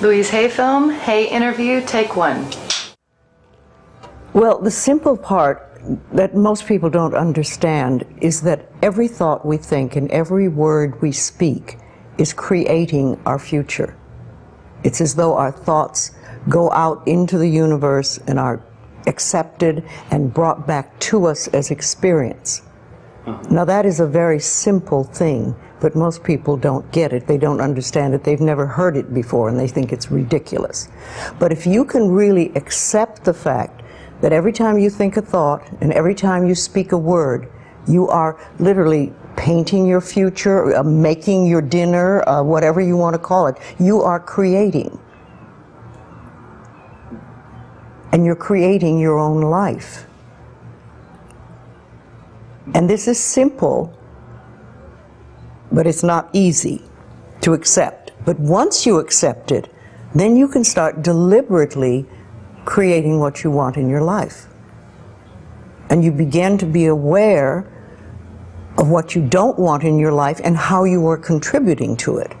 Louise Hay film, Hay interview, take one. Well, the simple part that most people don't understand is that every thought we think and every word we speak is creating our future. It's as though our thoughts go out into the universe and are accepted and brought back to us as experience. Now that is a very simple thing, but most people don't get it. They don't understand it. They've never heard it before and they think it's ridiculous. But if you can really accept the fact that every time you think a thought and every time you speak a word, you are literally painting your future, making your dinner, whatever you want to call it, you are creating. And you're creating your own life. And this is simple, but it's not easy to accept. But once you accept it, then you can start deliberately creating what you want in your life. And you begin to be aware of what you don't want in your life and how you are contributing to it.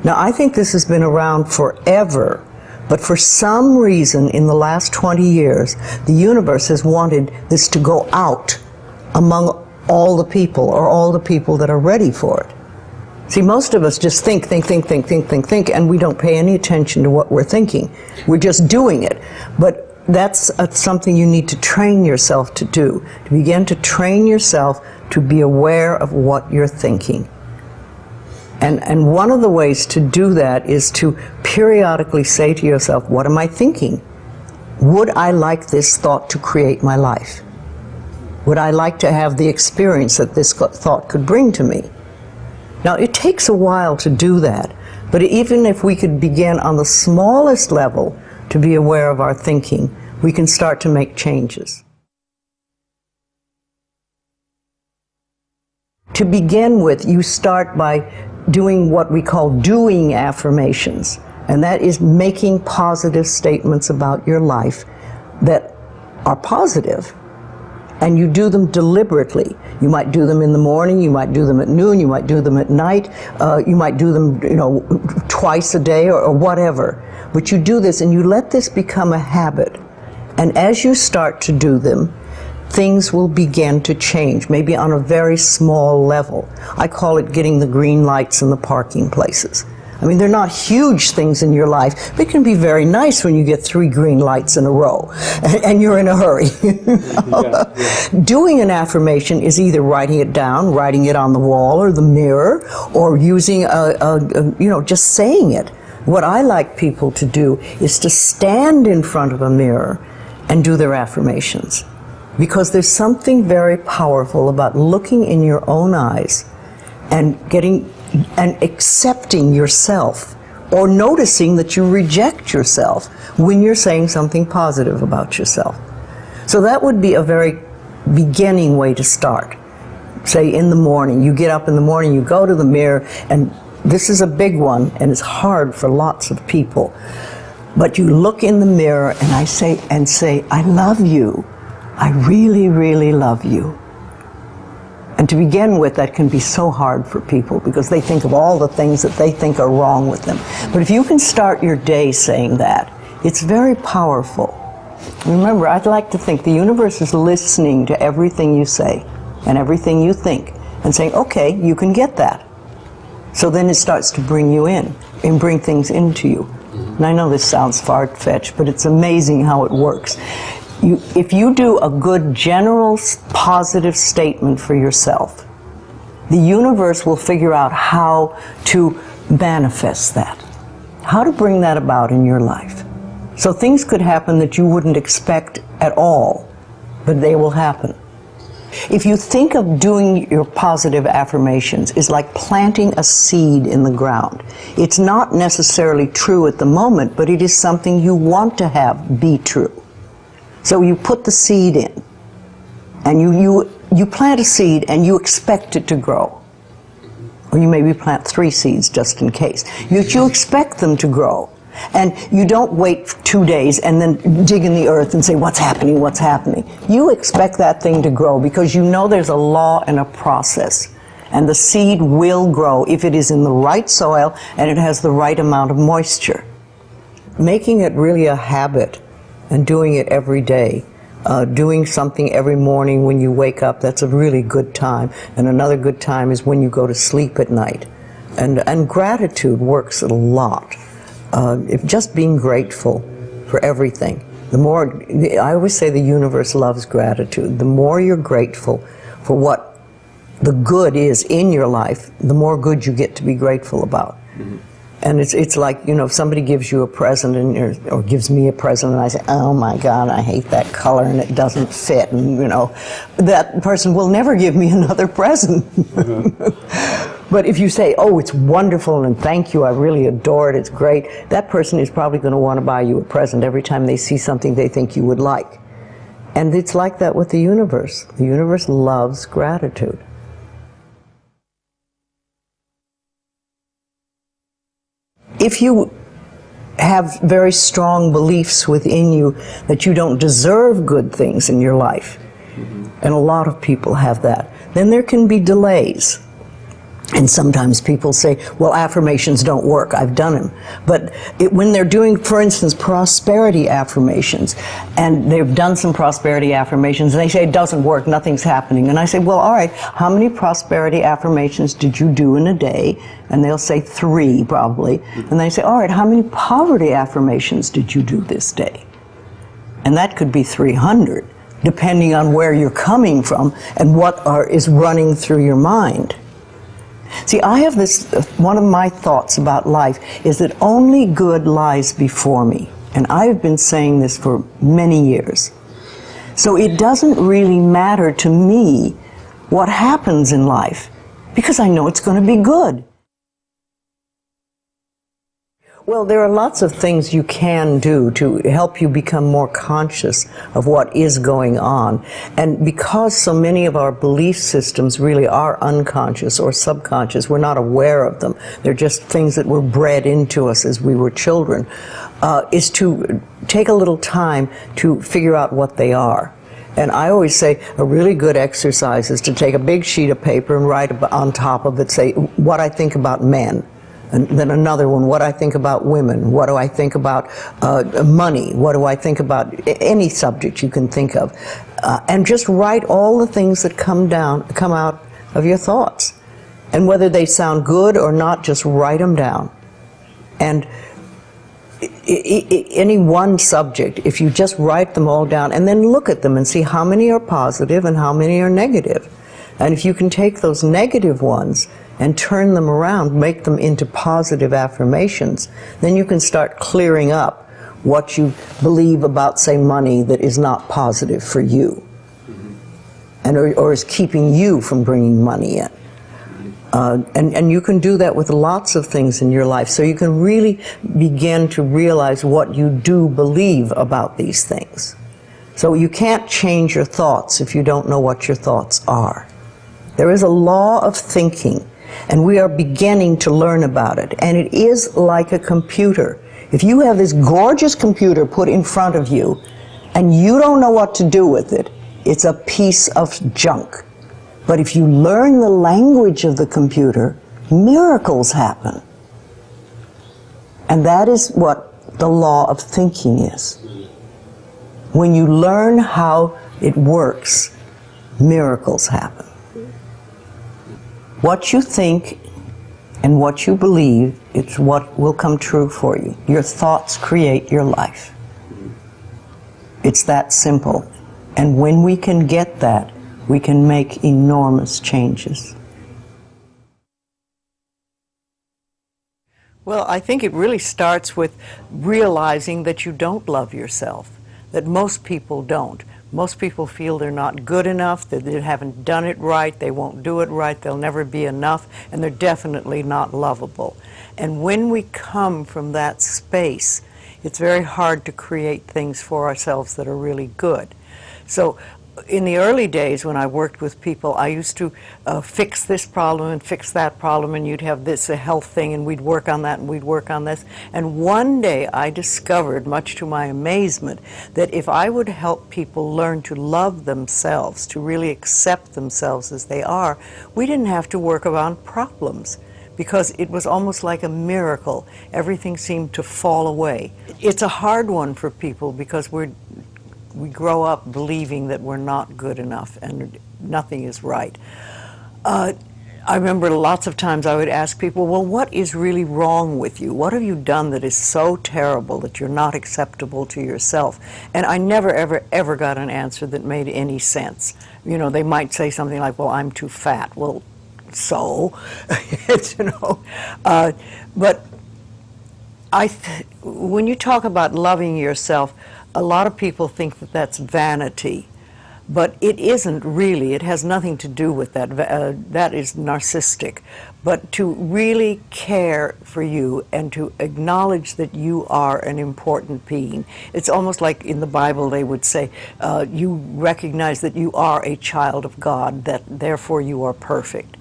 Now, I think this has been around forever, but for some reason in the last 20 years, the universe has wanted this to go out among all the people, or all the people that are ready for it. See, most of us just think, and we don't pay any attention to what we're thinking. We're just doing it. But that's something you need to train yourself to do, to begin to train yourself to be aware of what you're thinking. And one of the ways to do that is to periodically say to yourself, what am I thinking? Would I like this thought to create my life? Would I like to have the experience that this thought could bring to me? Now, it takes a while to do that, but even if we could begin on the smallest level to be aware of our thinking, we can start to make changes. To begin with, you start by doing what we call doing affirmations, and that is making positive statements about your life that are positive. And you do them deliberately. You might do them in the morning, you might do them at noon, you might do them at night, you might do them, twice a day or whatever. But you do this and you let this become a habit. And as you start to do them, things will begin to change, maybe on a very small level. I call it getting the green lights in the parking places. I mean, they're not huge things in your life, but it can be very nice when you get 3 green lights in a row, and you're in a hurry. Doing an affirmation is either writing it down, writing it on the wall or the mirror, or using just saying it. What I like people to do is to stand in front of a mirror and do their affirmations. Because there's something very powerful about looking in your own eyes and accepting yourself, or noticing that you reject yourself when you're saying something positive about yourself. So that would be a very beginning way to start. Say in the morning, you get up in the morning, you go to the mirror, and this is a big one, and it's hard for lots of people. But you look in the mirror and I say, I love you. I really, really love you. And to begin with, that can be so hard for people because they think of all the things that they think are wrong with them. But if you can start your day saying that, it's very powerful. Remember, I'd like to think the universe is listening to everything you say and everything you think and saying, okay, you can get that. So then it starts to bring you in and bring things into you. And I know this sounds far-fetched, but it's amazing how it works. If you do a good general positive statement for yourself, the universe will figure out how to manifest that, how to bring that about in your life. So things could happen that you wouldn't expect at all, but they will happen. If you think of doing your positive affirmations is like planting a seed in the ground. It's not necessarily true at the moment, but it is something you want to have be true. So you put the seed in, and you plant a seed and you expect it to grow. Or you maybe plant 3 seeds just in case. You expect them to grow. And you don't wait 2 days and then dig in the earth and say, what's happening, what's happening? You expect that thing to grow because you know there's a law and a process. And the seed will grow if it is in the right soil and it has the right amount of moisture. Making it really a habit and doing it every day. Doing something every morning when you wake up, that's a really good time. And another good time is when you go to sleep at night. And gratitude works a lot. If just being grateful for everything. The more, I always say the universe loves gratitude. The more you're grateful for what the good is in your life, the more good you get to be grateful about. Mm-hmm. And it's like, you know, if somebody gives you a present or gives me a present and I say, oh my God, I hate that color and it doesn't fit, and you know, that person will never give me another present. Mm-hmm. But if you say, oh, it's wonderful and thank you, I really adore it, it's great, that person is probably going to want to buy you a present every time they see something they think you would like. And it's like that with the universe. The universe loves gratitude. If you have very strong beliefs within you that you don't deserve good things in your life, and a lot of people have that, then there can be delays. And sometimes people say, well, affirmations don't work, I've done them. But when they're doing, for instance, prosperity affirmations, and they've done some prosperity affirmations, and they say it doesn't work, nothing's happening. And I say, well, all right, how many prosperity affirmations did you do in a day? And they'll say 3, probably. And they say, all right, how many poverty affirmations did you do this day? And that could be 300, depending on where you're coming from and what is running through your mind. See, I have this, one of my thoughts about life is that only good lies before me. And I've been saying this for many years. So it doesn't really matter to me what happens in life, because I know it's going to be good. Well, there are lots of things you can do to help you become more conscious of what is going on. And because so many of our belief systems really are unconscious or subconscious, we're not aware of them. They're just things that were bred into us as we were children, is to take a little time to figure out what they are. And I always say a really good exercise is to take a big sheet of paper and write on top of it, say, what I think about men. And then another one, what I think about women, what do I think about money, what do I think about any subject you can think of. And just write all the things that come out of your thoughts. And whether they sound good or not, just write them down. And any one subject, if you just write them all down and then look at them and see how many are positive and how many are negative. And if you can take those negative ones and turn them around, make them into positive affirmations, then you can start clearing up what you believe about, say, money that is not positive for you, and or is keeping you from bringing money in. And you can do that with lots of things in your life, so you can really begin to realize what you do believe about these things. So you can't change your thoughts if you don't know what your thoughts are. There is a law of thinking, and we are beginning to learn about it. And it is like a computer. If you have this gorgeous computer put in front of you, and you don't know what to do with it, it's a piece of junk. But if you learn the language of the computer, miracles happen. And that is what the law of thinking is. When you learn how it works, miracles happen. What you think and what you believe, it's what will come true for you. Your thoughts create your life. It's that simple. And when we can get that, we can make enormous changes. Well, I think it really starts with realizing that you don't love yourself, that most people don't. Most people feel they're not good enough, that they haven't done it right, they won't do it right, they'll never be enough, and they're definitely not lovable. And when we come from that space, it's very hard to create things for ourselves that are really good. So in the early days when I worked with people, I used to fix this problem and fix that problem, and you'd have this, a health thing, and we'd work on that, and we'd work on this. And one day I discovered, much to my amazement, that if I would help people learn to love themselves, to really accept themselves as they are, we didn't have to work around problems, because it was almost like a miracle. Everything seemed to fall away. It's a hard one for people because we grow up believing that we're not good enough and nothing is right. I remember lots of times I would ask people, well, what is really wrong with you? What have you done that is so terrible that you're not acceptable to yourself? And I never, ever, ever got an answer that made any sense. You know, they might say something like, well, I'm too fat. Well, so, you know. But when you talk about loving yourself, a lot of people think that that's vanity, but it isn't really. It has nothing to do with that. That is narcissistic. But to really care for you and to acknowledge that you are an important being. It's almost like in the Bible they would say, you recognize that you are a child of God, that therefore you are perfect.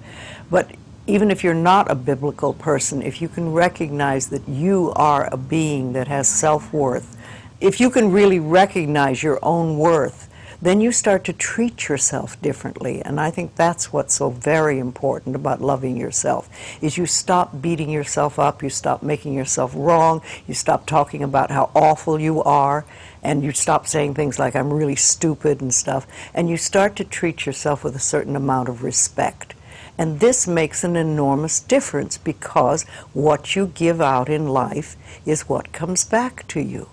But even if you're not a biblical person, if you can recognize that you are a being that has self-worth, if you can really recognize your own worth, then you start to treat yourself differently. And I think that's what's so very important about loving yourself, is you stop beating yourself up, you stop making yourself wrong, you stop talking about how awful you are, and you stop saying things like, I'm really stupid and stuff, and you start to treat yourself with a certain amount of respect. And this makes an enormous difference, because what you give out in life is what comes back to you.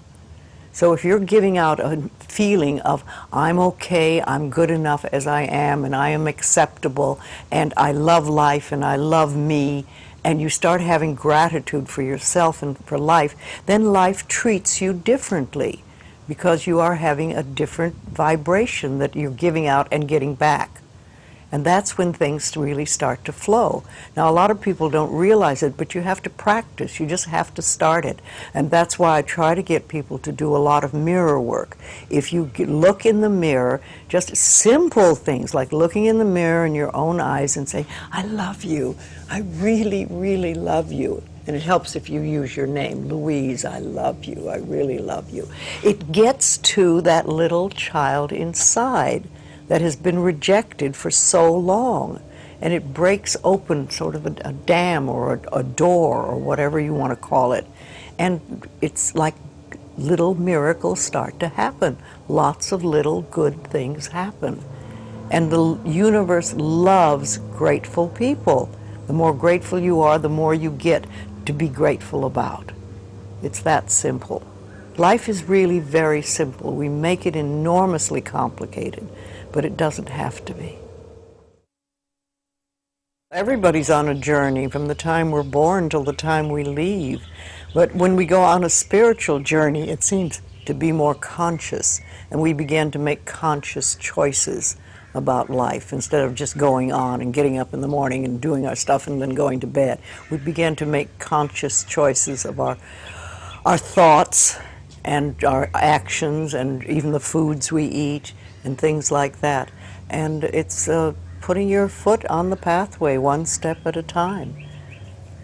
So if you're giving out a feeling of, I'm okay, I'm good enough as I am, and I am acceptable, and I love life, and I love me, and you start having gratitude for yourself and for life, then life treats you differently, because you are having a different vibration that you're giving out and getting back. And that's when things really start to flow. Now, a lot of people don't realize it, but you have to practice. You just have to start it. And that's why I try to get people to do a lot of mirror work. If you look in the mirror, just simple things like looking in the mirror in your own eyes and say, I love you. I really, really love you. And it helps if you use your name, Louise, I love you. I really love you. It gets to that little child inside that has been rejected for so long, and it breaks open sort of a dam or a door or whatever you want to call it, and it's like little miracles start to happen. Lots of little good things happen, and the universe loves grateful people. The more grateful you are, the more you get to be grateful about. It's that simple. Life is really very simple. We make it enormously complicated, but it doesn't have to be. Everybody's on a journey from the time we're born till the time we leave. But when we go on a spiritual journey, it seems to be more conscious, and we begin to make conscious choices about life instead of just going on and getting up in the morning and doing our stuff and then going to bed. We begin to make conscious choices of our thoughts and our actions and even the foods we eat and things like that. And it's putting your foot on the pathway one step at a time.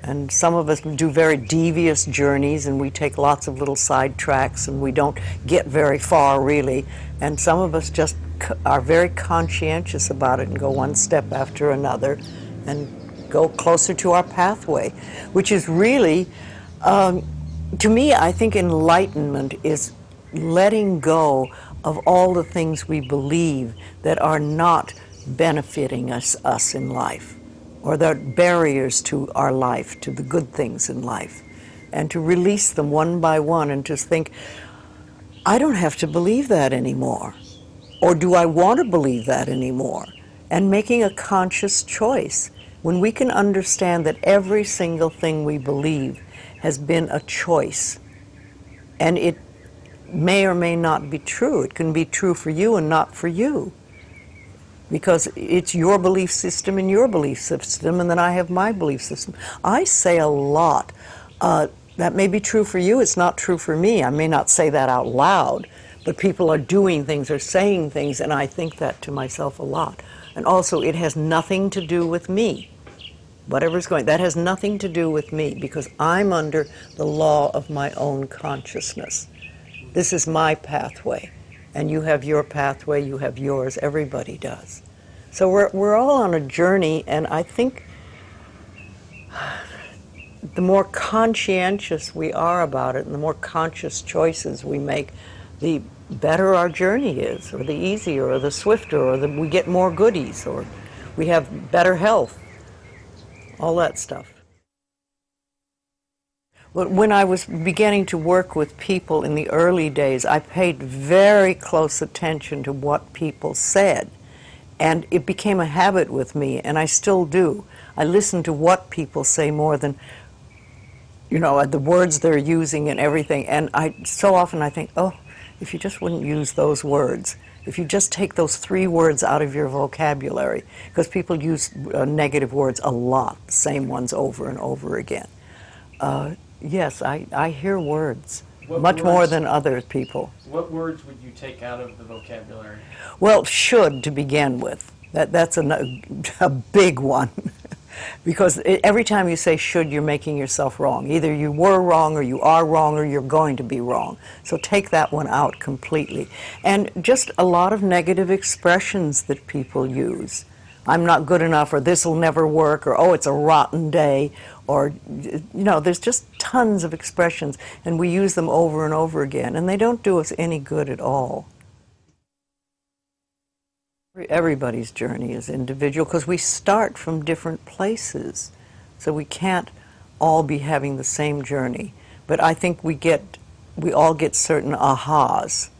And some of us do very devious journeys, and we take lots of little side tracks, and we don't get very far really. And some of us just are very conscientious about it and go one step after another and go closer to our pathway, which is really, to me, I think enlightenment is letting go of all the things we believe that are not benefiting us in life, or that are barriers to our life, to the good things in life, and to release them one by one and just think, I don't have to believe that anymore, or do I want to believe that anymore? And making a conscious choice. When we can understand that every single thing we believe has been a choice, and it may or may not be true. It can be true for you and not for you, because it's your belief system and your belief system, and then I have my belief system. I say a lot, that may be true for you, it's not true for me. I may not say that out loud, but people are doing things or saying things, and I think that to myself a lot. And also, it has nothing to do with me. Whatever's going, that has nothing to do with me, because I'm under the law of my own consciousness. This is my pathway, and you have your pathway, you have yours, everybody does. So we're all on a journey, and I think the more conscientious we are about it, and the more conscious choices we make, the better our journey is, or the easier, or the swifter, or we get more goodies, or we have better health, all that stuff. But when I was beginning to work with people in the early days, I paid very close attention to what people said. And it became a habit with me, and I still do. I listen to what people say more than, the words they're using and everything. And so often I think, oh, if you just wouldn't use those words, if you just take those 3 words out of your vocabulary, because people use negative words a lot, the same ones over and over again. Yes, I hear words, much more than other people. What words would you take out of the vocabulary? Well, should to begin with. That's a big one. Because every time you say should, you're making yourself wrong. Either you were wrong, or you are wrong, or you're going to be wrong. So take that one out completely. And just a lot of negative expressions that people use. I'm not good enough, or this will never work, or oh, it's a rotten day, or, there's just tons of expressions, and we use them over and over again, and they don't do us any good at all. Everybody's journey is individual, because we start from different places, so we can't all be having the same journey. But I think we all get certain ahas,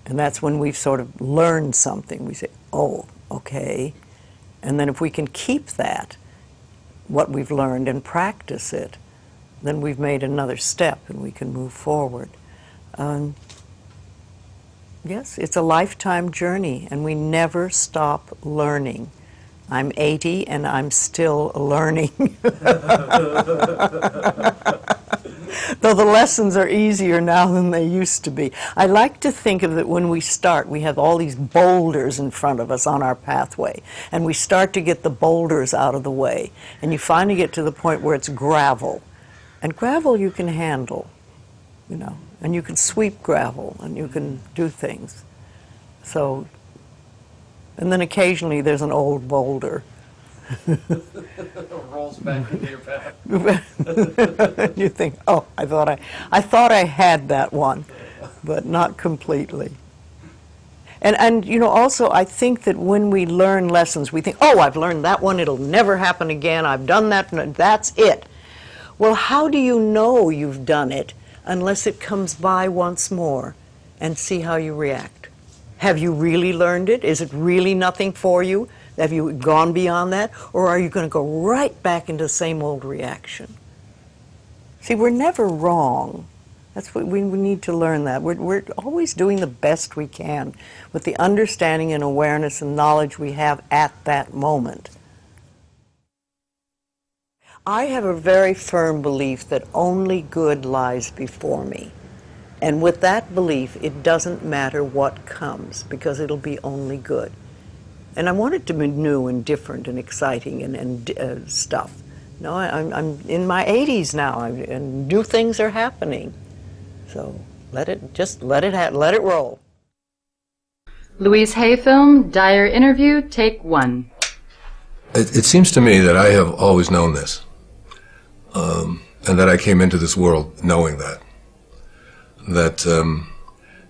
and that's when we've sort of learned something. We say, oh, okay. And then if we can keep that, what we've learned, and practice it, then we've made another step and we can move forward. Yes, it's a lifetime journey, and we never stop learning. I'm 80 and I'm still learning. Though the lessons are easier now than they used to be. I like to think of it when we start, we have all these boulders in front of us on our pathway, and we start to get the boulders out of the way, and you finally get to the point where it's gravel. And gravel you can handle, and you can sweep gravel, and you can do things. So, and then occasionally there's an old boulder. Rolls back into your path. You think, oh, I thought I had that one, but not completely. And also I think that when we learn lessons, we think, oh, I've learned that one, it'll never happen again, I've done that, that's it. Well, how do you know you've done it unless it comes by once more, and see how you react? Have you really learned it? Is it really nothing for you? Have you gone beyond that? Or are you going to go right back into the same old reaction? See, we're never wrong. That's what we need to learn that. We're always doing the best we can with the understanding and awareness and knowledge we have at that moment. I have a very firm belief that only good lies before me. And with that belief, it doesn't matter what comes, because it'll be only good. And I want it to be new and different and exciting and stuff. No, I'm in my 80s now, and new things are happening. So let it roll. Louise Hay film, Dyer interview, take 1. It seems to me that I have always known this, and that I came into this world knowing that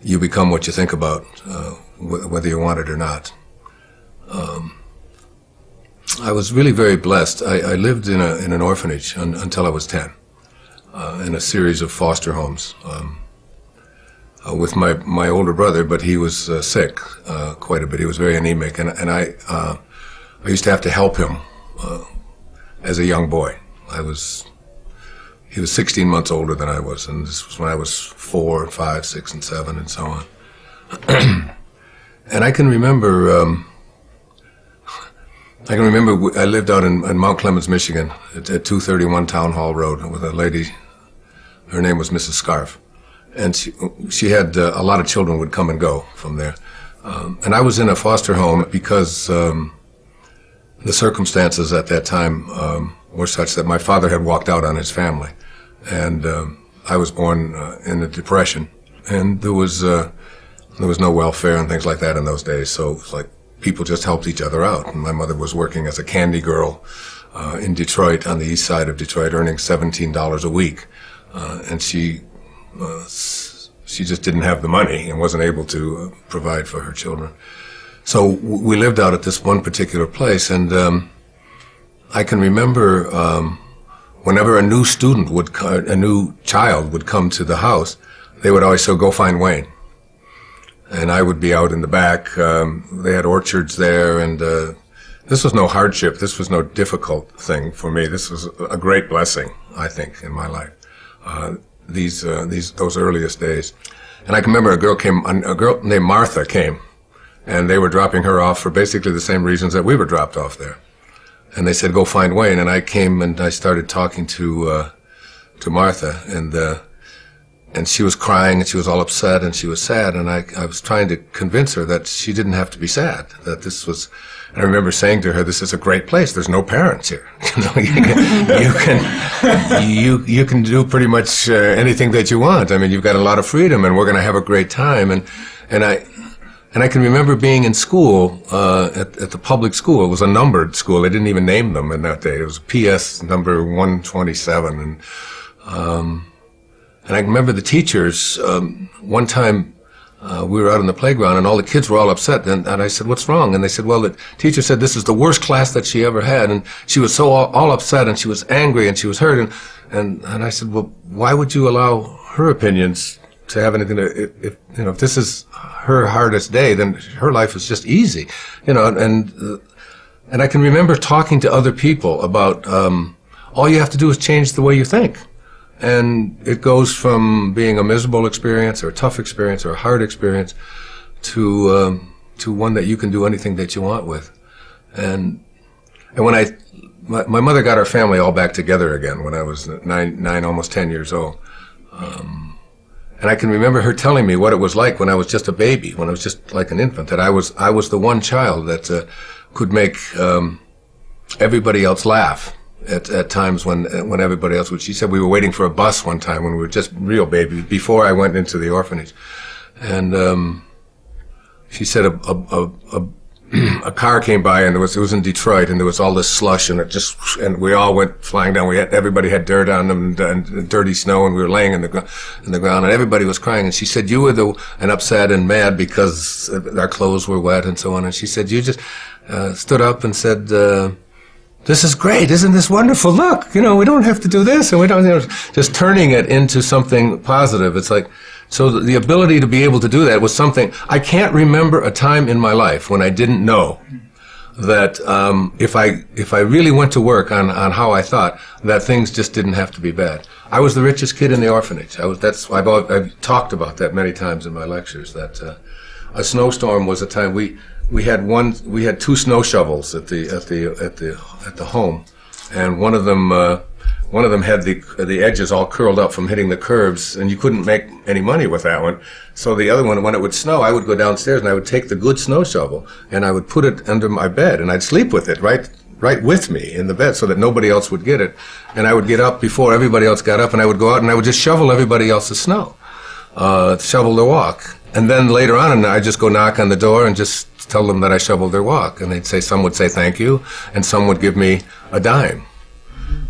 you become what you think about, whether you want it or not. I was really very blessed. I lived in an orphanage until I was 10, in a series of foster homes with my older brother, but he was sick quite a bit. He was very anemic, and I used to have to help him as a young boy. He was 16 months older than I was, and this was when I was 4, 5, 6, and 7, and so on. And I can remember I lived out in Mount Clemens, Michigan, at 231 Town Hall Road with a lady. Her name was Mrs. Scarf, and she had a lot of children would come and go from there. And I was in a foster home because the circumstances at that time were such that my father had walked out on his family, and I was born in a depression, and there was no welfare and things like that in those days. So it was like people just helped each other out. And my mother was working as a candy girl in Detroit, on the east side of Detroit, earning $17 a week, and she just didn't have the money and wasn't able to provide for her children. So we lived out at this one particular place, and I can remember whenever a new child would come to the house, they would always say, "Go find Wayne." And I would be out in the back. They had orchards there, and this was no hardship. This was no difficult thing for me. This was a great blessing, I think, in my life. Those earliest days. And I can remember a girl named Martha came, and they were dropping her off for basically the same reasons that we were dropped off there. And they said, "Go find Wayne." And I came and I started talking to Martha, and she was crying, and she was all upset, and she was sad, and I was trying to convince her that she didn't have to be sad, that this was, and I remember saying to her, "This is a great place, there's no parents here. You can do pretty much anything that you want. I mean, you've got a lot of freedom, and we're going to have a great time." And I can remember being in school, at the public school. It was a numbered school. They didn't even name them in that day. It was PS number 127, and I remember the teachers, one time we were out on the playground and all the kids were all upset, and I said, "What's wrong?" And they said, "Well, the teacher said this is the worst class that she ever had," and she was so all upset, and she was angry, and she was hurt, and I said, "Well, why would you allow her opinions to have anything to, if this is her hardest day, then her life is just easy," and I can remember talking to other people about, all you have to do is change the way you think. And it goes from being a miserable experience or a tough experience or a hard experience to one that you can do anything that you want with. And when my mother got our family all back together again when I was nine, almost 10 years old. And I can remember her telling me what it was like when I was just a baby, when I was just like an infant, that I was the one child that could make everybody else laugh. At times when everybody else would. She said we were waiting for a bus one time when we were just real babies before I went into the orphanage, and she said a car came by, and it was in Detroit, and there was all this slush, and and we all went flying down. Everybody had dirt on them and dirty snow, and we were laying in the ground, and everybody was crying. And she said, "You were upset and mad because our clothes were wet and so on." And she said, "You just stood up and said, this is great, isn't this wonderful? Look, we don't have to do this, and we don't, just turning it into something positive." It's like, so the ability to be able to do that was something, I can't remember a time in my life when I didn't know that if I really went to work on how I thought, that things just didn't have to be bad. I was the richest kid in the orphanage. I've talked about that many times in my lectures, that a snowstorm was a time we had two snow shovels at the home, and one of them had the edges all curled up from hitting the curbs, and you couldn't make any money with that one. So the other one, when it would snow, I would go downstairs and I would take the good snow shovel and I would put it under my bed, and I'd sleep with it right with me in the bed so that nobody else would get it. And I would get up before everybody else got up, and I would go out and I would just shovel everybody else's snow, shovel their walk. And then later on, I'd just go knock on the door and just tell them that I shoveled their walk. And some would say thank you, and some would give me a dime,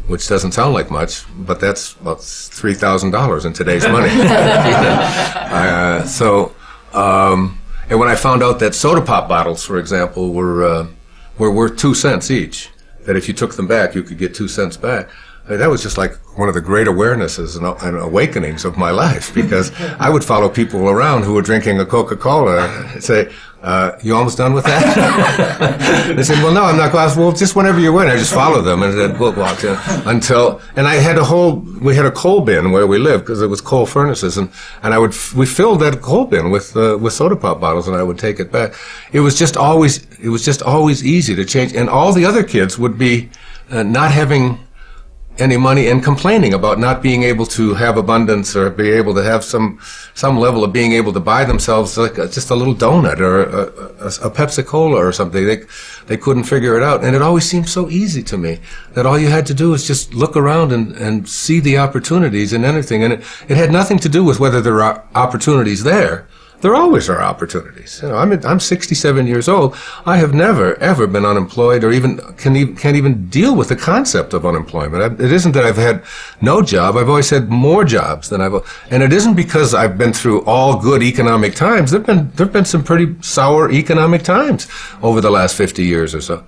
which doesn't sound like much, but that's about $3,000 in today's money. And when I found out that soda pop bottles, for example, were worth 2 cents each, that if you took them back, you could get 2 cents back, that was just like one of the great awarenesses and awakenings of my life, because I would follow people around who were drinking a Coca-Cola and say, "You almost done with that?" They said, "Well, no, I'm not." Well, just whenever you're ready, I just follow them, and then we'll walk until. And we had a coal bin where we lived because it was coal furnaces, and we filled that coal bin with soda pop bottles, and I would take it back. It was just always easy to change, and all the other kids would be not having any money and complaining about not being able to have abundance or be able to have some level of being able to buy themselves like just a little donut or a Pepsi-Cola or something. They couldn't figure it out. And it always seemed so easy to me that all you had to do is just look around and see the opportunities in anything. And it had nothing to do with whether there are opportunities there. There always are opportunities. You know, I'm 67 years old. I have never, ever been unemployed or even can't even deal with the concept of unemployment. It isn't that I've had no job. I've always had more jobs than and it isn't because I've been through all good economic times. There've been some pretty sour economic times over the last 50 years or so.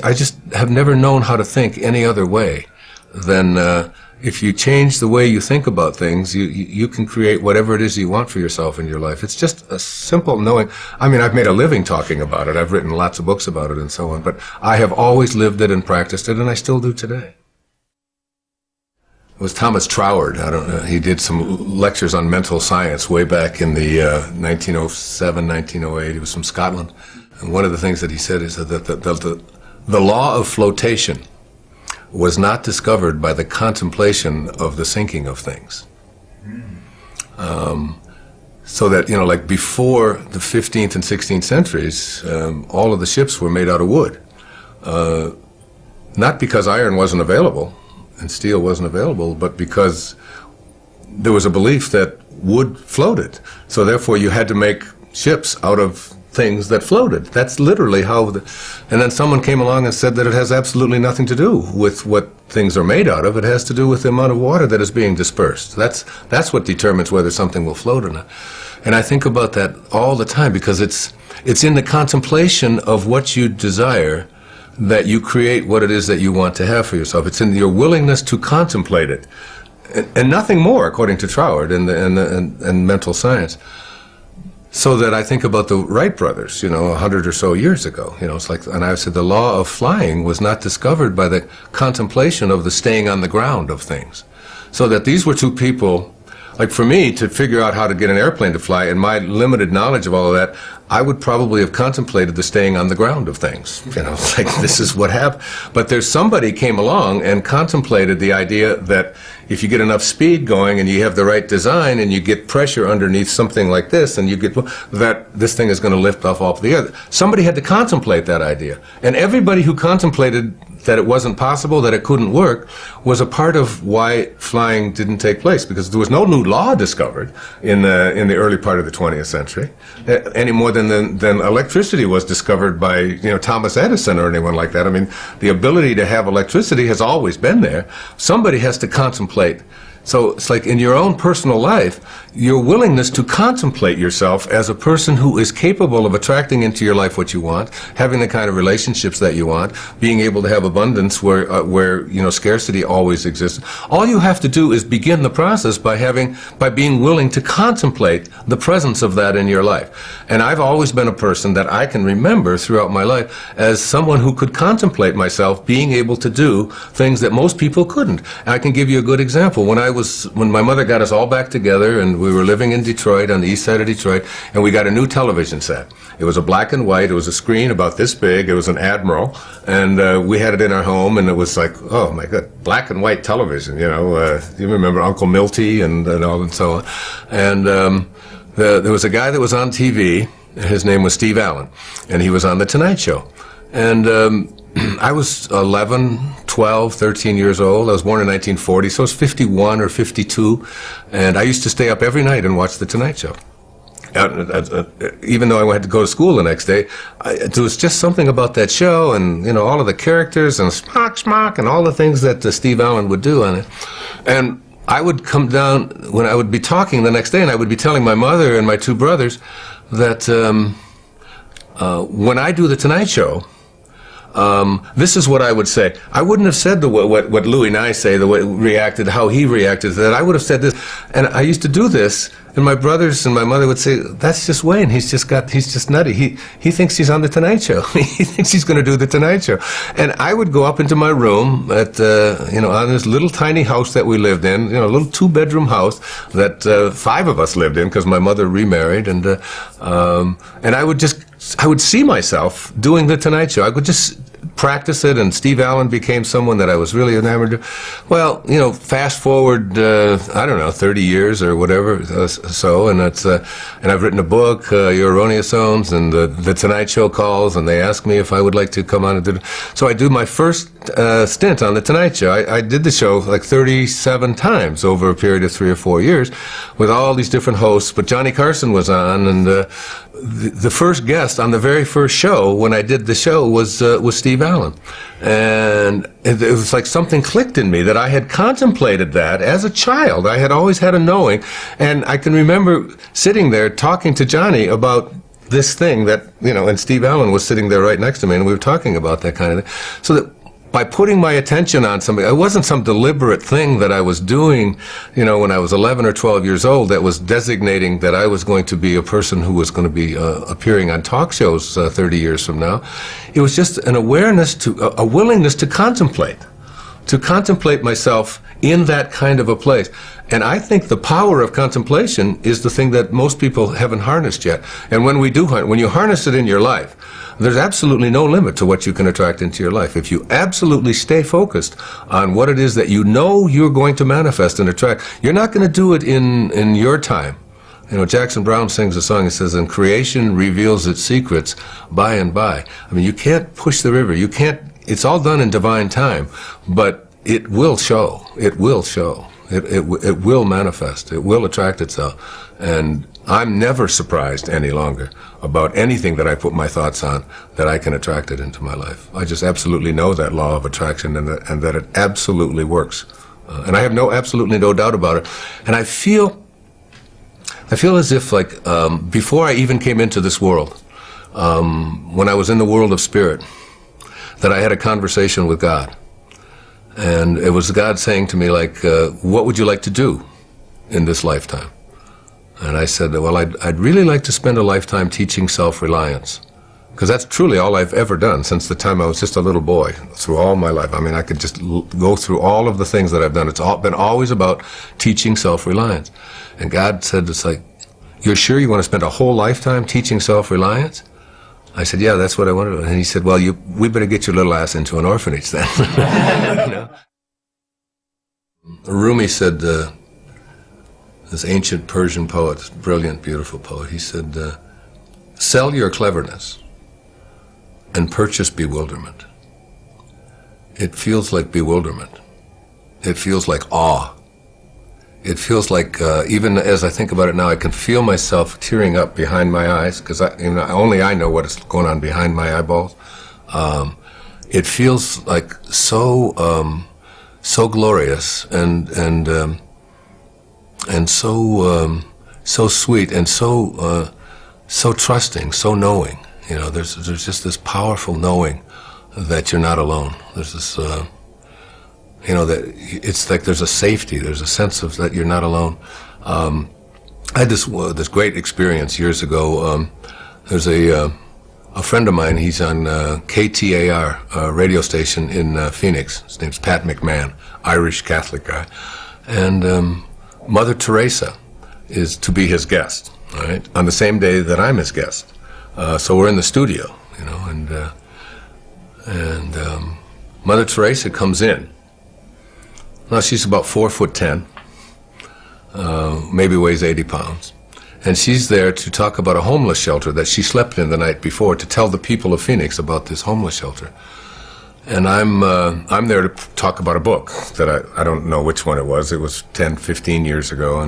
I just have never known how to think any other way than, if you change the way you think about things, you can create whatever it is you want for yourself in your life. It's just a simple knowing. I mean, I've made a living talking about it. I've written lots of books about it and so on, but I have always lived it and practiced it, and I still do today. It was Thomas Troward. I don't know. He did some lectures on mental science way back in the 1907, 1908. He was from Scotland. And one of the things that he said is that the law of flotation was not discovered by the contemplation of the sinking of things. So that, you know, like before the 15th and 16th centuries, all of the ships were made out of wood. Not because iron wasn't available and steel wasn't available, but because there was a belief that wood floated. So therefore you had to make ships out of things that floated. That's literally how and then someone came along and said that it has absolutely nothing to do with what things are made out of. It has to do with the amount of water that is being dispersed. That's what determines whether something will float or not. And I think about that all the time because it's in the contemplation of what you desire that you create what it is that you want to have for yourself. It's in your willingness to contemplate it. And nothing more, according to Troward and mental science. So that I think about the Wright brothers, you know, 100 or so years ago. You know, it's like, and I said the law of flying was not discovered by the contemplation of the staying on the ground of things. So that these were two people, like for me, to figure out how to get an airplane to fly, and my limited knowledge of all of that, I would probably have contemplated the staying on the ground of things. You know, it's like, this is what happened. But there's somebody came along and contemplated the idea that if you get enough speed going and you have the right design and you get pressure underneath something like this and you get that this thing is going to lift off the other. Somebody had to contemplate that idea. And everybody who contemplated that it wasn't possible, that it couldn't work, was a part of why flying didn't take place, because there was no new law discovered in the early part of the 20th century, any more than electricity was discovered by, you know, Thomas Edison or anyone like that. I mean, the ability to have electricity has always been there. Somebody has to contemplate. So it's like in your own personal life, your willingness to contemplate yourself as a person who is capable of attracting into your life what you want, having the kind of relationships that you want, being able to have abundance where you know, scarcity always exists. All you have to do is begin the process by being willing to contemplate the presence of that in your life. And I've always been a person that I can remember throughout my life as someone who could contemplate myself being able to do things that most people couldn't. And I can give you a good example. When my mother got us all back together and we were living in Detroit, on the east side of Detroit, and we got a new television set. It was a black and white, it was a screen about this big, it was an Admiral, and we had it in our home, and it was like, oh my God, black and white television, you know, you remember Uncle Milty and all and so on. And there was a guy that was on TV, his name was Steve Allen, and he was on The Tonight Show. And I was 11, 12, 13 years old. I was born in 1940, so I was 51 or 52, and I used to stay up every night and watch The Tonight Show. Even though I had to go to school the next day, there was just something about that show, and you know, all of the characters and smock and all the things that Steve Allen would do on it. And I would come down when I would be talking the next day, and I would be telling my mother and my two brothers that when I do The Tonight Show, this is what I would say. I wouldn't have said what Louie and I say, the way reacted, how he reacted to that. I would have said this, and I used to do this, and my brothers and my mother would say, "That's just Wayne. He's just nutty. He thinks he's on The Tonight Show. He thinks he's going to do The Tonight Show." And I would go up into my room at you know, on this little tiny house that we lived in, you know, a little 2-bedroom house that 5 of us lived in because my mother remarried, and I would see myself doing The Tonight Show. I would just practice it, and Steve Allen became someone that I was really enamored of. Well, you know, fast forward, I don't know, 30 years or whatever, and I've written a book, Your Erroneous Zones, and the Tonight Show calls, and they ask me if I would like to come on and do it. So I do my first stint on the Tonight Show. I did the show like 37 times over a period of 3 or 4 years with all these different hosts, but Johnny Carson was on, and the first guest on the very first show when I did the show was Steve Allen, and it was like something clicked in me that I had contemplated that as a child. I had always had a knowing, and I can remember sitting there talking to Johnny about this thing that, you know, and Steve Allen was sitting there right next to me, and we were talking about that kind of thing. So that by putting my attention on something, it wasn't some deliberate thing that I was doing, you know, when I was 11 or 12 years old that was designating that I was going to be a person who was going to be appearing on talk shows 30 years from now. It was just an awareness a willingness to contemplate myself in that kind of a place. And I think the power of contemplation is the thing that most people haven't harnessed yet. And when when you harness it in your life, there's absolutely no limit to what you can attract into your life. If you absolutely stay focused on what it is that you know you're going to manifest and attract, you're not going to do it in your time. You know, Jackson Browne sings a song, he says, and creation reveals its secrets by and by. I mean, you can't push the river. You can't, it's all done in divine time, but it will show. It will show. It will manifest. It will attract itself. And I'm never surprised any longer about anything that I put my thoughts on that I can attract it into my life. I just absolutely know that law of attraction and that it absolutely works. And I have absolutely no doubt about it. And I feel as if, like, before I even came into this world, when I was in the world of spirit, that I had a conversation with God. And it was God saying to me, like, what would you like to do in this lifetime? And I said, well, I'd really like to spend a lifetime teaching self-reliance, because that's truly all I've ever done since the time I was just a little boy, through all my life. I mean, I could just go through all of the things that I've done. It's been always about teaching self-reliance. And God said, it's like, you're sure you want to spend a whole lifetime teaching self-reliance? I said, yeah, that's what I want to do. And he said, well, we better get your little ass into an orphanage then. You know? Rumi said, this ancient Persian poet, brilliant, beautiful poet, he said, sell your cleverness and purchase bewilderment. It feels like bewilderment. It feels like awe. It feels like, even as I think about it now, I can feel myself tearing up behind my eyes, because only I know what is going on behind my eyeballs. It feels like so glorious and so sweet and so trusting, so knowing. You know, there's just this powerful knowing that you're not alone. There's this, you know, that it's like there's a safety, there's a sense of that you're not alone. I had this great experience years ago. There's a friend of mine. He's on KTAR radio station in Phoenix. His name's Pat McMahon, Irish Catholic guy, and Mother Teresa is to be his guest, all right, on the same day that I'm his guest. So we're in the studio, you know, and Mother Teresa comes in. Now she's about 4'10", maybe weighs 80 pounds. And she's there to talk about a homeless shelter that she slept in the night before, to tell the people of Phoenix about this homeless shelter. And I'm there to talk about a book that I don't know which one it was. It was 10, 15 years ago,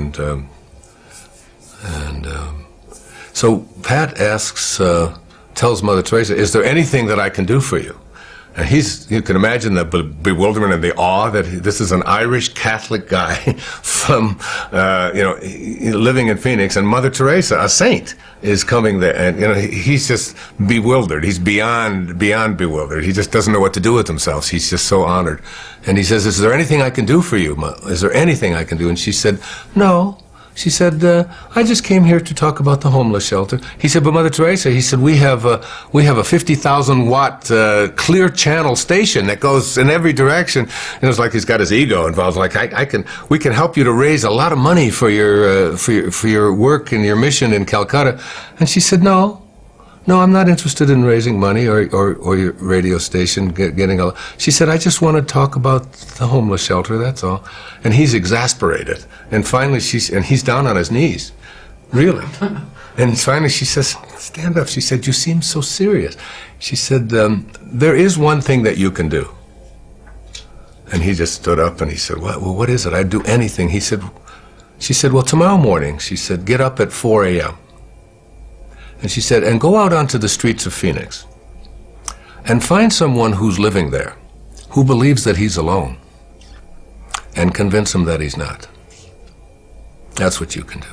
so Pat tells Mother Teresa, "Is there anything that I can do for you?" And you can imagine the bewilderment and the awe that this is an Irish Catholic guy from, living in Phoenix, and Mother Teresa, a saint, is coming there, and he's just bewildered. He's beyond bewildered. He just doesn't know what to do with himself. He's just so honored, and he says, "Is there anything I can do for you? Is there anything I can do?" And she said, "No." She said, "I just came here to talk about the homeless shelter." He said, "But Mother Teresa," he said, we have a 50,000 watt clear channel station that goes in every direction." And it's like he's got his ego involved. Like we can help you to raise a lot of money for your work and your mission in Calcutta. And she said, "No, No, I'm not interested in raising money or your radio station getting a... She said, I just want to talk about the homeless shelter, that's all. And he's exasperated. And finally, and he's down on his knees. Really. And finally she says, stand up. She said, you seem so serious. She said, there is one thing that you can do. And he just stood up and he said, well, what is it? I'd do anything. She said, well, tomorrow morning, she said, get up at 4 a.m. And she said, and go out onto the streets of Phoenix and find someone who's living there, who believes that he's alone, and convince him that he's not. That's what you can do.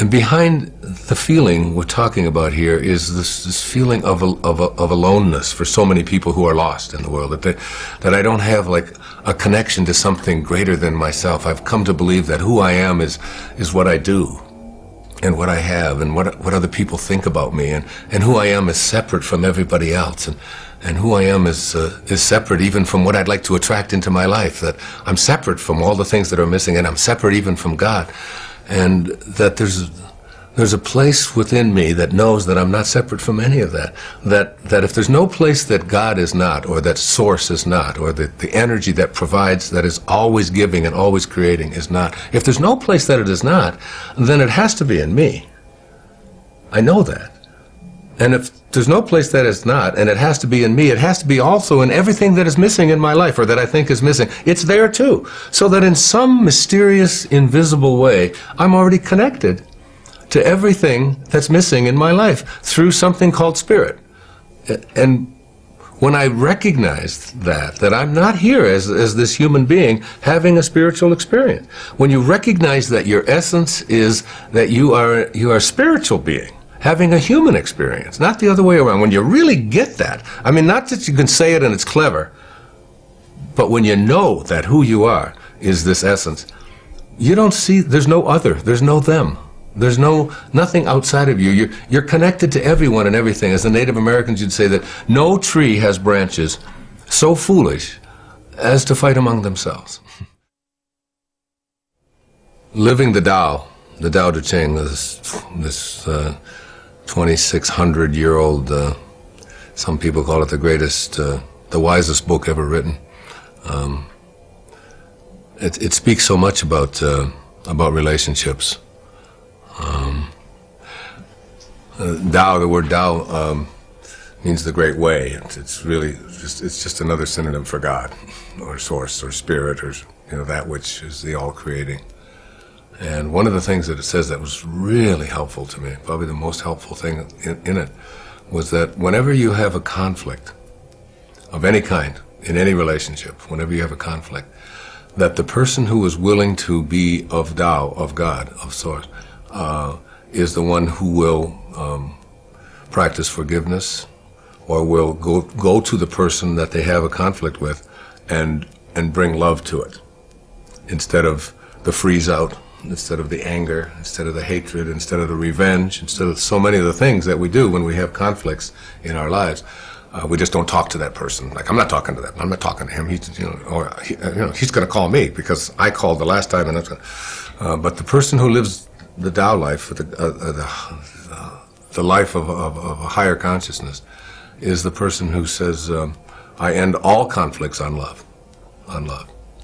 And behind the feeling we're talking about here is this feeling of aloneness for so many people who are lost in the world, that I don't have like a connection to something greater than myself. I've come to believe that who I am is what I do, and what I have, and what other people think about me, and who I am is separate from everybody else, and who I am is separate even from what I'd like to attract into my life, that I'm separate from all the things that are missing, and I'm separate even from God, and that there's a place within me that knows that I'm not separate from any of that, that if there's no place that God is not, or that source is not, or the energy that provides, that is always giving and always creating is not, if there's no place that it is not, then it has to be in me. I know that. And if there's no place that is not, and it has to be in me, it has to be also in everything that is missing in my life, or that I think is missing. It's there too. So that in some mysterious, invisible way, I'm already connected to everything that's missing in my life through something called spirit. And when I recognize that I'm not here as this human being having a spiritual experience, when you recognize that your essence is that you are a spiritual being having a human experience, not the other way around, when you really get that, I mean, not that you can say it and it's clever, but when you know that who you are is this essence, you don't see, there's no other, there's no them. There's nothing outside of you. You're connected to everyone and everything. As the Native Americans, you'd say that no tree has branches so foolish as to fight among themselves. Living the Tao Te Ching, this 2,600-year-old, some people call it the greatest, the wisest book ever written. It speaks so much about relationships. Tao, the word Tao means the great way. It's really just another synonym for God, or source, or spirit, or that which is the all-creating. And one of the things that it says that was really helpful to me, probably the most helpful thing in it, was that whenever you have a conflict of any kind, in any relationship, whenever you have a conflict, that the person who is willing to be of Tao, of God, of Source, is the one who will practice forgiveness, or will go to the person that they have a conflict with and bring love to it, instead of the freeze out, instead of the anger, instead of the hatred, instead of the revenge, instead of so many of the things that we do when we have conflicts in our lives. We just don't talk to that person. Like, I'm not talking to that. I'm not talking to him. He's going to call me because I called the last time, and that's but the person who lives the Tao life, the life of a higher consciousness, is the person who says, I end all conflicts on love,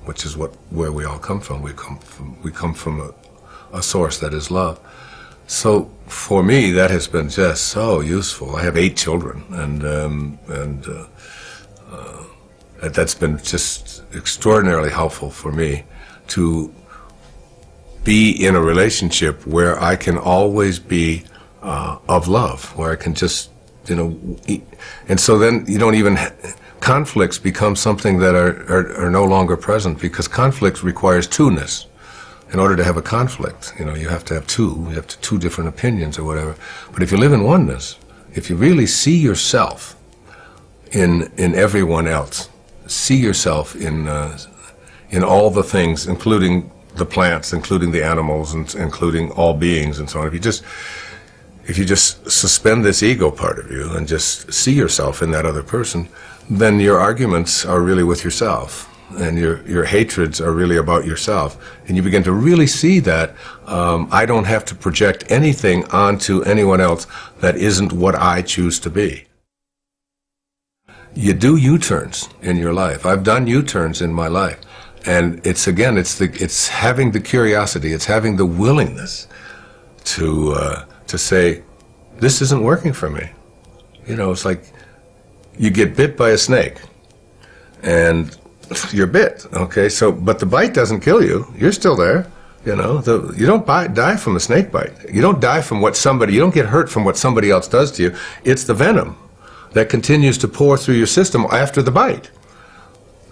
which is where we all come from. We come from a source that is love. So for me, that has been just so useful. I have 8 children, and that's been just extraordinarily helpful for me to be in a relationship where I can always be of love, where I can just, and so then you don't even, conflicts become something that are no longer present, because conflict requires two-ness. In order to have a conflict, you have to have two different opinions or whatever. But if you live in oneness, if you really see yourself in everyone else, see yourself in all the things, including the plants, including the animals, and including all beings and so on. If you just suspend this ego part of you and just see yourself in that other person, then your arguments are really with yourself. and your hatreds are really about yourself, and you begin to really see that I don't have to project anything onto anyone else that isn't what I choose to be. You do U-turns in your life. I've done U-turns in my life, and it's having the curiosity, it's having the willingness to say, this isn't working for me. You know, it's like you get bit by a snake, and you're bit, okay? So, but the bite doesn't kill you. You're still there, you know? You don't die from a snake bite. You don't die from you don't get hurt from what somebody else does to you. It's the venom that continues to pour through your system after the bite.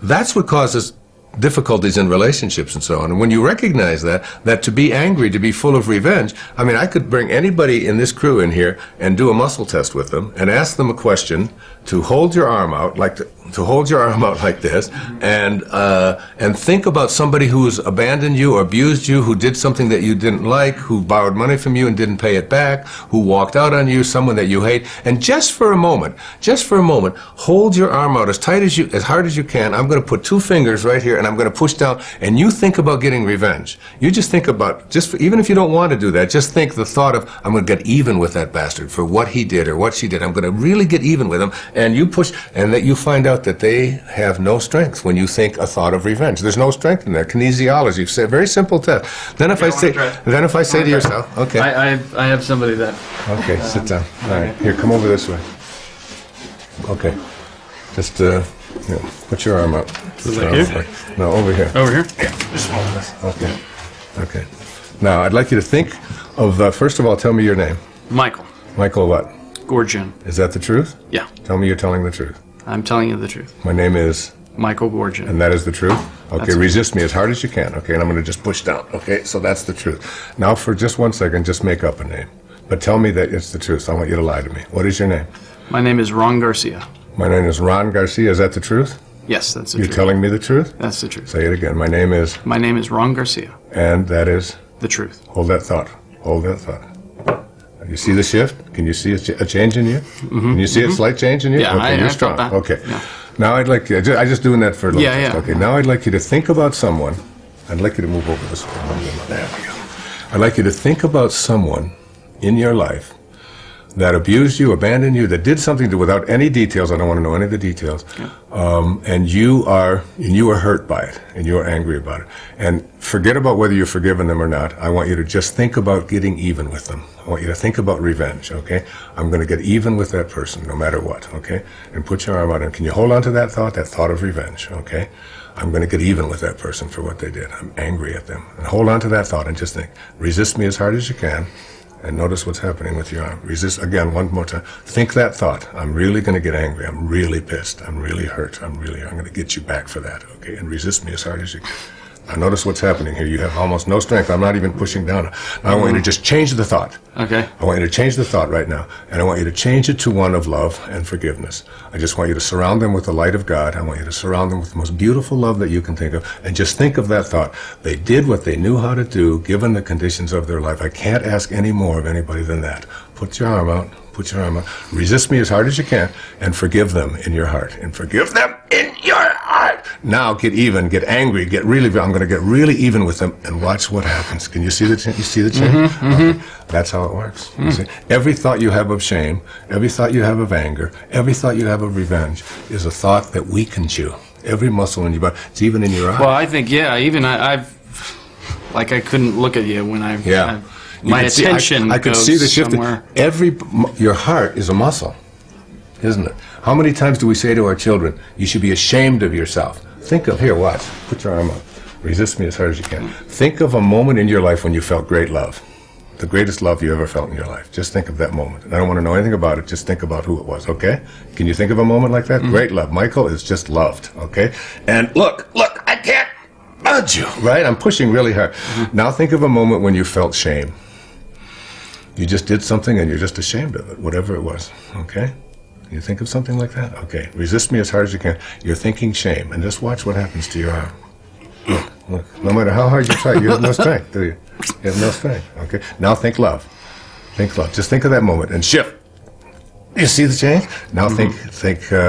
That's what causes difficulties in relationships and so on. And when you recognize that to be angry, to be full of revenge, I mean, I could bring anybody in this crew in here and do a muscle test with them and ask them a question to hold your arm out to hold your arm out like this, and think about somebody who's abandoned you or abused you, who did something that you didn't like, who borrowed money from you and didn't pay it back, who walked out on you, someone that you hate, and just for a moment, hold your arm out as hard as you can. I'm going to put 2 fingers right here, and I'm going to push down, and you think about getting revenge. You just think about, even if you don't want to do that, just think the thought of, I'm going to get even with that bastard for what he did or what she did. I'm going to really get even with him, and you push, and that you find out that they have no strength when you think a thought of revenge. There's no strength in that. Kinesiology, say a very simple test. Then if I say to yourself, okay. I have somebody that. Okay, sit down. All right, here, come over this way. Okay, just put your arm out. Like here? No, over here. Over here? Yeah, just hold this. Okay. Okay. Now, I'd like you to think of, first of all, tell me your name. Michael. Michael what? Gorgian. Is that the truth? Yeah. Tell me you're telling the truth. I'm telling you the truth. My name is? Michael Gorgian. And that is the truth? Okay, That's resist me as hard as you can, okay? And I'm going to just push down, okay? So that's the truth. Now, for just 1 second, just make up a name. But tell me that it's the truth. I want you to lie to me. What is your name? My name is Ron Garcia. My name is Ron Garcia. Is that the truth? Yes, that's the You're truth. You're telling me the truth? That's the truth. Say it again. My name is? My name is Ron Garcia. And that is? The truth. Hold that thought. Hold that thought. You see the shift? Can you see a change in you? Mm-hmm. Can you see a slight change in you? Yeah, okay, you're I strong. felt that. Okay. Yeah. Now I'd like you, I'm just doing that for a little bit. Yeah. Okay, now I'd like you to think about someone. I'd like you to move over this way. There we go. I'd like you to think about someone in your life that abused you, abandoned you, that did something without any details. I don't want to know any of the details. Yeah. And you are hurt by it, and you are angry about it. And forget about whether you've forgiven them or not. I want you to just think about getting even with them. I want you to think about revenge, okay? I'm going to get even with that person, no matter what, okay? And put your arm out, and can you hold on to that thought of revenge, okay? I'm going to get even with that person for what they did. I'm angry at them. And hold on to that thought and just think, resist me as hard as you can. And notice what's happening with your arm. Resist, again, one more time. Think that thought. I'm really going to get angry. I'm really pissed. I'm really hurt. I'm going to get you back for that, okay? And resist me as hard as you can. Now notice what's happening here. You have almost no strength. I'm not even pushing down. Now I want you to just change the thought. Okay. I want you to change the thought right now. And I want you to change it to one of love and forgiveness. I just want you to surround them with the light of God. I want you to surround them with the most beautiful love that you can think of. And just think of that thought. They did what they knew how to do, given the conditions of their life. I can't ask any more of anybody than that. Put your arm out. Put your arm out. Resist me as hard as you can, and forgive them in your heart. And forgive them in your heart. Now get even, get angry, I'm going to get really even with them, and watch what happens. Can you see the change? Okay. That's how it works. You see? Every thought you have of shame, every thought you have of anger, every thought you have of revenge is a thought that weakens you. Every muscle in your body. It's even in your eye. Well, I think, I've like I couldn't look at you when my attention I could goes see the shift. somewhere. Your heart is a muscle, isn't it? How many times do we say to our children, you should be ashamed of yourself? Think of, here, watch, put your arm up. Resist me as hard as you can. Think of a moment in your life when you felt great love. The greatest love you ever felt in your life. Just think of that moment. And I don't want to know anything about it, just think about who it was, okay? Can you think of a moment like that? Great love. Michael is just loved, okay? And look, I can't budge you, right? I'm pushing really hard. Now think of a moment when you felt shame. You just did something and you're just ashamed of it, whatever it was, okay? You think of something like that? Okay. Resist me as hard as you can. You're thinking shame, and just watch what happens to your arm. Look. No matter how hard you try, you have no strength, do you? You have no strength, okay? Now think love. Think love. Just think of that moment and shift. You see the change? Now think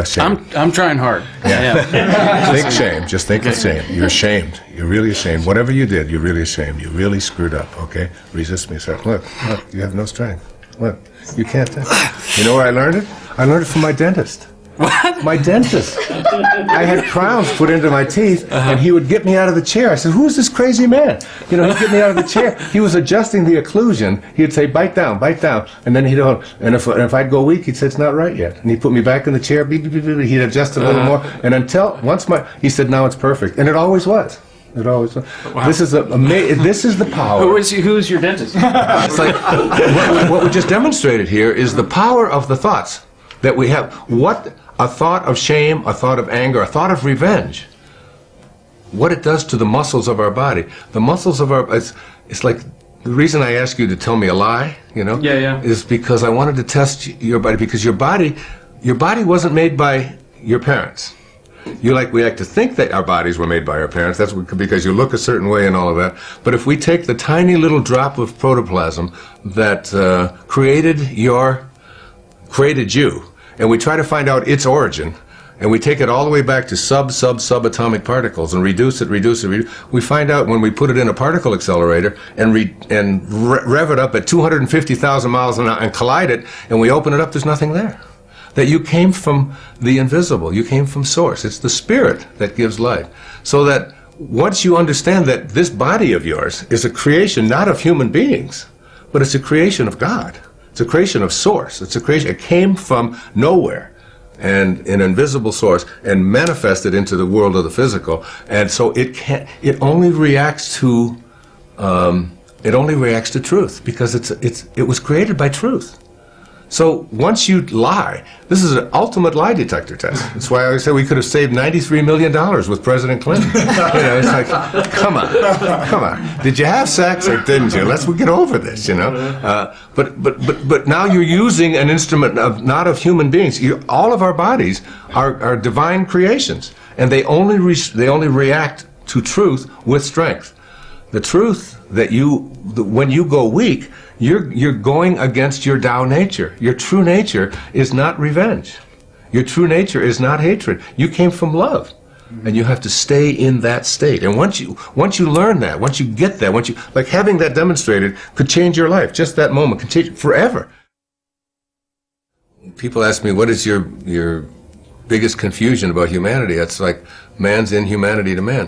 shame. I'm trying hard. Yeah. Think shame. Just think of shame. You're ashamed. You're really ashamed. Whatever you did, you're really ashamed. You really screwed up, okay? Resist me a second. Look, you have no strength. Look, you can't think. You know where I learned it? I learned it from my dentist. What? My dentist. I had crowns put into my teeth, and he would get me out of the chair. I said, "Who's this crazy man?" You know, he'd get me out of the chair. He was adjusting the occlusion. He'd say, "Bite down, bite down," and then and if I'd go weak, he'd say, "It's not right yet," and he'd put me back in the chair. Beep, beep, beep, beep. He'd adjust it a little more, and he said, "Now it's perfect," and it always was. It always was. Wow. This is the power. Who is your dentist? It's like what we just demonstrated here is the power of the thoughts that we have. What a thought of shame, a thought of anger, a thought of revenge, what it does to the muscles of our body. The muscles of it's like the reason I ask you to tell me a lie, you know, is because I wanted to test your body, because your body wasn't made by your parents. We like to think that our bodies were made by our parents. That's because you look a certain way and all of that. But if we take the tiny little drop of protoplasm that created you, and we try to find out its origin, and we take it all the way back to subatomic particles and reduce it, we find out when we put it in a particle accelerator and rev it up at 250,000 miles an hour and collide it, and we open it up, there's nothing there. That you came from the invisible, you came from source. It's the spirit that gives life. So that once you understand that this body of yours is a creation not of human beings, but it's a creation of God. It's a creation of source. It came from nowhere, and an invisible source, and manifested into the world of the physical. And so it only reacts to truth, because it was created by truth. So once you lie, this is an ultimate lie detector test. That's why I always say we could have saved $93 million with President Clinton. You know, it's like, come on. Did you have sex or didn't you? Let's get over this, you know. But now you're using an instrument not of human beings. All of our bodies are divine creations, and they only react to truth with strength. The truth that when you go weak, you're going against your Tao nature. Your true nature is not revenge. Your true nature is not hatred. You came from love, and you have to stay in that state. And once you learn that, once you get that, having that demonstrated could change your life. Just that moment could change it forever. People ask me, what is your biggest confusion about humanity? It's like man's inhumanity to man.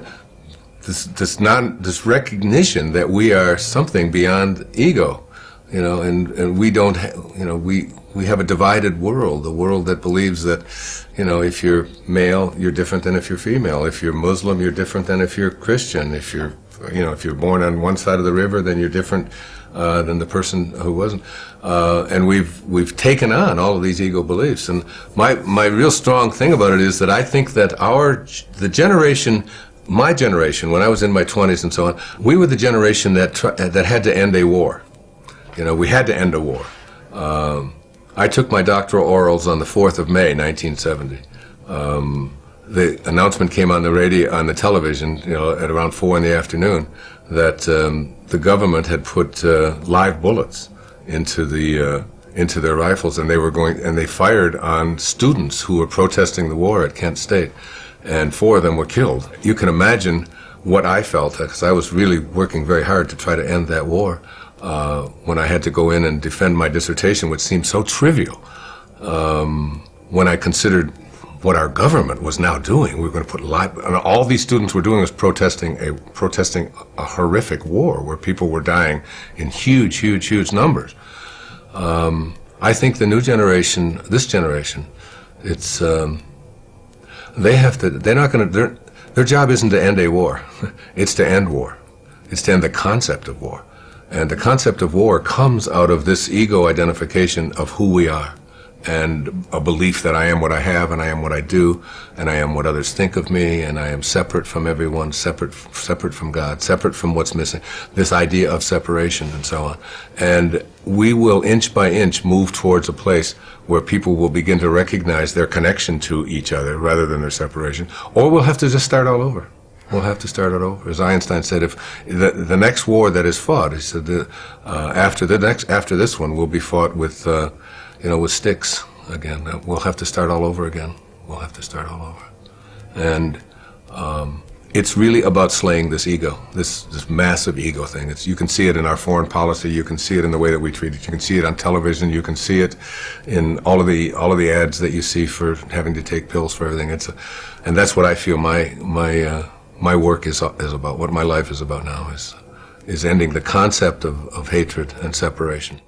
This recognition that we are something beyond ego. You know, and we don't, we have a divided world, a world that believes that, you know, if you're male, you're different than if you're female. If you're Muslim, you're different than if you're Christian. If you're born on one side of the river, then you're different than the person who wasn't. And we've taken on all of these ego beliefs. And my real strong thing about it is that I think that my generation, when I was in my 20s and so on, we were the generation that had to end a war. You know, we had to end a war. I took my doctoral orals on the 4th of May, 1970. The announcement came on the radio, on the television, you know, at around 4 in the afternoon, that the government had put live bullets into their rifles, and they fired on students who were protesting the war at Kent State, and 4 of them were killed. You can imagine what I felt, because I was really working very hard to try to end that war. When I had to go in and defend my dissertation, which seemed so trivial, when I considered what our government was now doing. We were going to put and all these students were doing was protesting a horrific war where people were dying in huge numbers. I think the new generation, this generation, it's their job isn't to end a war. It's to end war. It's to end the concept of war. And the concept of war comes out of this ego identification of who we are, and a belief that I am what I have, and I am what I do, and I am what others think of me, and I am separate from everyone, separate from God, separate from what's missing, this idea of separation and so on. And we will inch by inch move towards a place where people will begin to recognize their connection to each other rather than their separation, or we'll have to just start all over. We'll have to start it over. As Einstein said, if the next war that is fought, he said, after this one will be fought with, with sticks again. We'll have to start all over again. We'll have to start all over. And it's really about slaying this ego, this massive ego thing. You can see it in our foreign policy. You can see it in the way that we treat it. You can see it on television. You can see it in all of the ads that you see for having to take pills for everything. And that's what I feel my work is about. What my life is about now is ending the concept of hatred and separation.